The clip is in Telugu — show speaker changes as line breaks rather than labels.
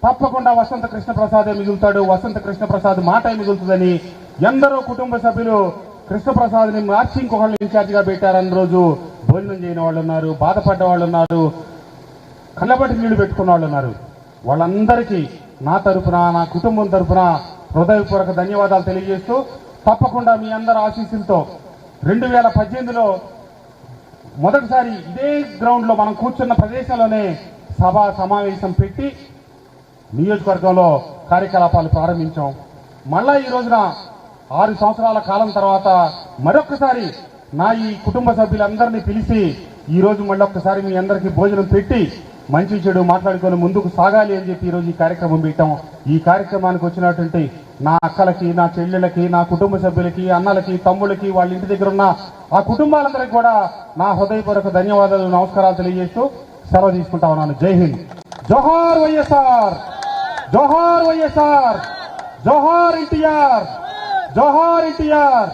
తప్పకుండా వసంత కృష్ణ ప్రసాదే మిగులుతాడు, వసంత కృష్ణ ప్రసాద్ మాటే మిగులుతుందని ఎందరో కుటుంబ సభ్యులు కృష్ణప్రసాద్ ని మార్చి ఇంకొకళ్ళు ఇన్ఛార్జ్ గా పెట్టారన్న రోజు భోజనం చేయని వాళ్ళు ఉన్నారు, బాధపడ్డ వాళ్ళు ఉన్నారు, కళ్ళబట్టి నీళ్లు పెట్టుకున్న వాళ్ళు ఉన్నారు. వాళ్ళందరికీ నా తరఫున, నా కుటుంబం తరఫున హృదయపూర్వక ధన్యవాదాలు తెలియజేస్తూ తప్పకుండా మీ అందరి ఆశీస్సులతో 2018లో మొదటిసారి ఇదే గ్రౌండ్ లో మనం కూర్చున్న ప్రదేశంలోనే సభా సమావేశం పెట్టి నియోజకవర్గంలో కార్యకలాపాలు ప్రారంభించాం. మళ్ళా ఈ రోజున 6 సంవత్సరాల కాలం తర్వాత మరొక్కసారి నా ఈ కుటుంబ సభ్యులందరినీ పిలిచి ఈ రోజు మళ్ళొక్కసారి మీ అందరికీ భోజనం పెట్టి మంచి చెడు మాట్లాడుకొని ముందుకు సాగాలి అని చెప్పి ఈ రోజు ఈ కార్యక్రమం పెట్టాం. ఈ కార్యక్రమానికి వచ్చినటువంటి నా అక్కలకి, నా చెల్లెళ్ళకి, నా కుటుంబ సభ్యులకి, అన్నలకి, తమ్ముళ్ళకి, వాళ్ళ ఇంటి దగ్గర ఉన్న ఆ కుటుంబాలందరికీ కూడా నా హృదయపూర్వక ధన్యవాదాలు, నమస్కారాలు తెలియజేస్తూ సెలవు తీసుకుంటా ఉన్నాను. జై హింద్. జోహార్ వైఎస్ఆర్, జోహార్ వైఎస్ఆర్, జోహార్ ఎన్టీఆర్, జోహార్ ఎన్టీఆర్.